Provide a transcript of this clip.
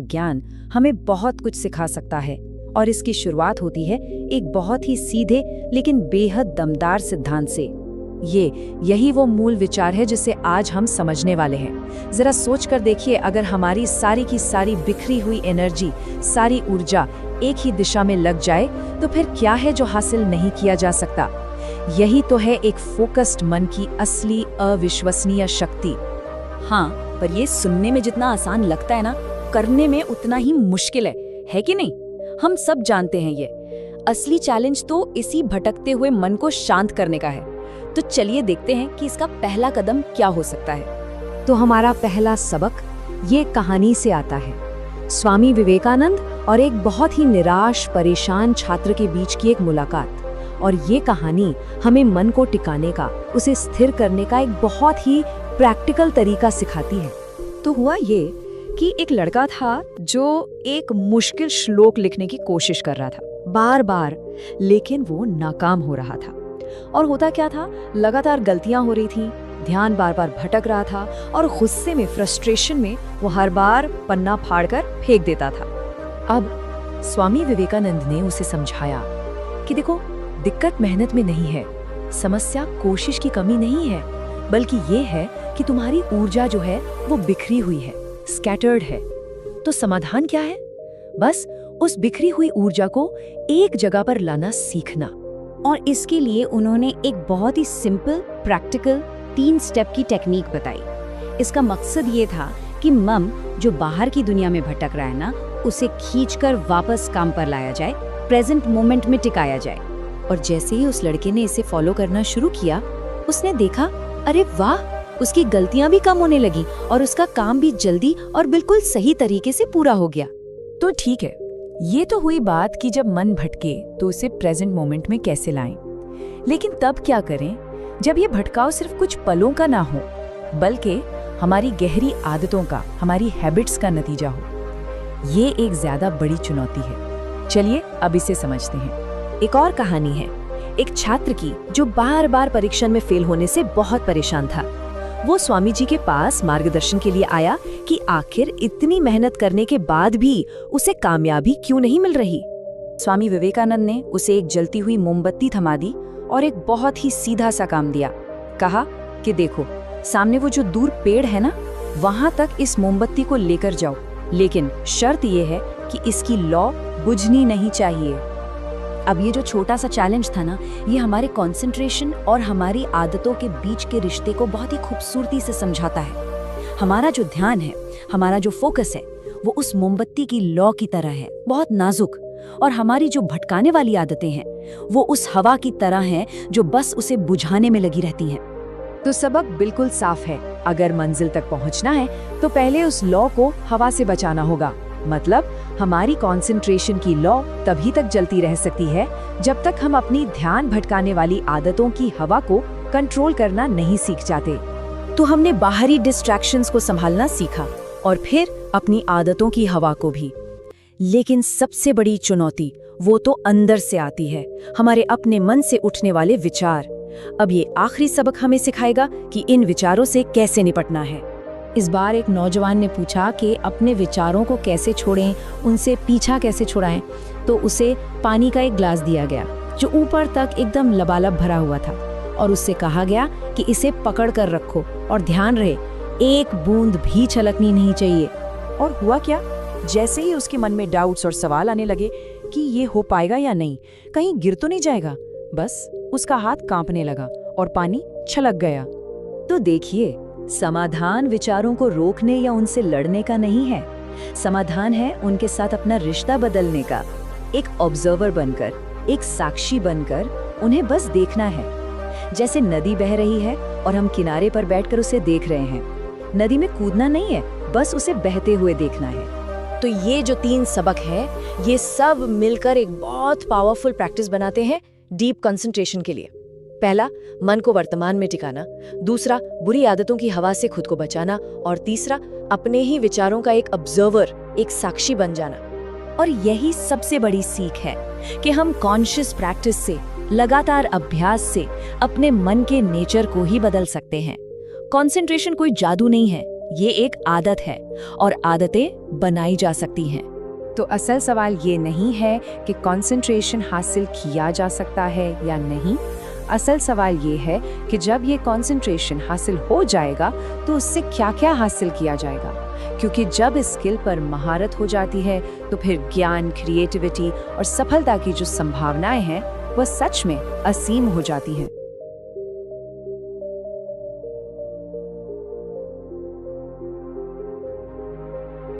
ज्ञान हमें बहुत कुछ सिखा सकता है और इसकी शुरुआत होती है एक बहुत ही सीधे लेकिन बेहद दमदार सिद्धांत से। यही वो मूल विचार है जिसे आज हम समझने वाले हैं। जरा सोच कर देखिए, अगर हमारी सारी की सारी बिखरी हुई एनर्जी, सारी ऊर्जा एक ही दिशा में लग जाए तो फिर क्या है जो हासिल नहीं किया जा सकता। यही तो है एक फोकस्ड मन की असली अविश्वसनीय शक्ति। हाँ, पर ये सुनने में जितना आसान लगता है ना, करने में उतना ही मुश्किल है कि नहीं? हम सब जानते हैं ये असली चैलेंज तो इसी भटकते हुए मन को शांत करने का है। तो चलिए देखते हैं कि इसका पहला कदम क्या हो सकता है। तो हमारा पहला सबक ये कहानी से आता है। स्वामी विवेकानंद और एक बहुत ही निराश परेशान छात्र के बीच की एक मुलाकात। और ये कहानी हमें मन को टिकाने का, उसे स्थिर करने का एक बहुत ही प्रैक्टिकल तरीका सिखाती है। तो हुआ ये कि एक लड़का था जो एक मुश्किल श्लोक लिखने की कोशिश कर रहा था बार बार, लेकिन वो नाकाम हो रहा था। और होता क्या था, लगातार गलतियां हो रही थीं, ध्यान बार बार भटक रहा था और गुस्से में, फ्रस्ट्रेशन में वो हर बार पन्ना फाड़कर फेंक देता था। अब स्वामी विवेकानंद ने उसे समझाया कि देखो, दिक्कत मेहनत में नहीं है, समस्या कोशिश की कमी नहीं है, बल्कि ये है कि तुम्हारी ऊर्जा जो है वो बिखरी हुई है, स्कैटर्ड है। तो समाधान क्या है? बस उस बिखरी हुई ऊर्जा को एक जगह पर लाना सीखना। और इसके लिए उन्होंने एक बहुत ही सिंपल, प्रैक्टिकल 3 स्टेप की टेक्निक बताई। इसका मकसद ये था कि मन जो बाहर की दुनिया में भटक रहा है ना, उसे खींचकर वापस काम पर लाया जाए, प्रेजेंट मोमेंट में टिकाया जाए। और जैसे ही उस लड़के ने इसे फॉलो करना शुरू किया, उसने देखा, अरे वाह, उसकी गलतियां भी कम होने लगी और उसका काम भी जल्दी और बिल्कुल सही तरीके से पूरा हो गया। तो ठीक है, ये तो हुई बात कि जब मन भटके तो उसे प्रेजेंट मोमेंट में कैसे लाएं। लेकिन तब क्या करें जब ये भटकाव सिर्फ कुछ पलों का ना हो, बल्कि हमारी गहरी आदतों का, हमारी हैबिट्स का नतीजा हो। ये एक ज्यादा बड़ी चुनौती है। चलिए अब इसे समझते हैं। एक और कहानी है एक छात्र की जो बार बार परीक्षा में फेल होने से बहुत परेशान था। वो स्वामी जी के पास मार्गदर्शन के लिए आया कि आखिर इतनी मेहनत करने के बाद भी उसे कामयाबी क्यों नहीं मिल रही। स्वामी विवेकानंद ने उसे एक जलती हुई मोमबत्ती थमा दी और एक बहुत ही सीधा सा काम दिया। कहा कि देखो, सामने वो जो दूर पेड़ है ना, वहां तक इस मोमबत्ती को लेकर जाओ, लेकिन शर्त ये है कि इसकी लौ बुझनी नहीं चाहिए। अब ये जो छोटा सा चैलेंज था ना, ये हमारे कंसंट्रेशन और हमारी आदतों के बीच के रिश्ते को बहुत ही खूबसूरती से समझाता है। हमारा जो ध्यान है, हमारा जो फोकस है, वो उस मोमबत्ती की लौ की तरह है, बहुत नाजुक। और हमारी जो भटकाने वाली आदतें हैं, वो उस हवा की तरह हैं जो बस उसे बुझाने में लगी रहती हैं। तो सबक बिल्कुल साफ है। अगर मंजिल तक पहुंचना है तो पहले उस लौ को हवा से बचाना होगा। मतलब हमारी कंसंट्रेशन की लौ तभी तक जलती रह सकती है जब तक हम अपनी ध्यान भटकाने वाली आदतों की हवा को कंट्रोल करना नहीं सीख जाते। तो हमने बाहरी डिस्ट्रैक्शंस को संभालना सीखा और फिर अपनी आदतों की हवा को भी। लेकिन सबसे बड़ी चुनौती वो तो अंदर से आती है, हमारे अपने मन से उठने वाले विचार। अब ये आखिरी सबक हमें सिखाएगा कि इन विचारों से कैसे निपटना है। इस बार एक नौजवान ने पूछा कि अपने विचारों को कैसे छोड़ें, उनसे पीछा कैसे छुड़ाएं। तो उसे पानी का एक ग्लास दिया गया जो ऊपर तक एकदम लबालब भरा हुआ था और उससे कहा गया कि इसे पकड़ कर रखो और ध्यान रहे, एक बूंद भी छलकनी नहीं चाहिए। और हुआ क्या, जैसे ही उसके मन में डाउट्स और सवाल आने लगे कि ये हो पाएगा या नहीं, कहीं गिर तो नहीं जाएगा, बस उसका हाथ कांपने लगा और पानी छलक गया। तो देखिए, समाधान विचारों को रोकने या उनसे लड़ने का नहीं है। समाधान है उनके साथ अपना रिश्ता बदलने का। एक ऑब्जर्वर बनकर, एक साक्षी बनकर उन्हें बस देखना है। जैसे नदी बह रही है और हम किनारे पर बैठकर उसे देख रहे हैं। नदी में कूदना नहीं है, बस उसे बहते हुए देखना है। तो ये जो 3 सबक है, ये सब मिलकर एक बहुत पावरफुल प्रैक्टिस बनाते हैं डीप कंसंट्रेशन के लिए। पहला, मन को वर्तमान में टिकाना। दूसरा, बुरी आदतों की हवा से खुद को बचाना। और तीसरा, अपने ही विचारों का एक ऑब्जर्वर, एक साक्षी बन जाना। और यही सबसे बड़ी सीख है कि हम कॉन्शियस प्रैक्टिस से, लगातार अभ्यास से अपने मन के नेचर को ही बदल सकते हैं। कंसंट्रेशन कोई जादू नहीं है, ये एक आदत है और आदतें बनाई जा सकती हैं। तो असल सवाल ये नहीं है कि कंसंट्रेशन हासिल किया जा सकता है या नहीं। असल सवाल ये है कि जब ये कंसंट्रेशन हासिल हो जाएगा तो उससे क्या-क्या हासिल किया जाएगा, क्योंकि जब इस स्किल पर महारत हो जाती है तो फिर ज्ञान, क्रिएटिविटी और सफलता की जो संभावनाएं हैं वह सच में असीम हो जाती हैं।